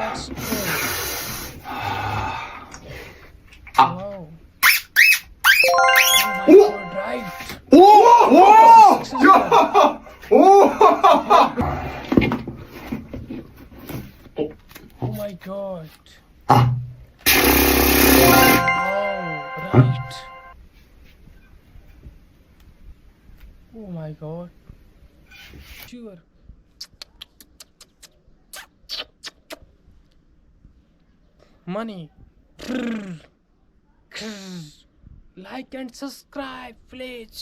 Let's go. Wow. Oh my god, right. 오! 와! 야! 오! Oh my god. 아. Wow, right. Oh my god. Sure. Money. Like and subscribe, please.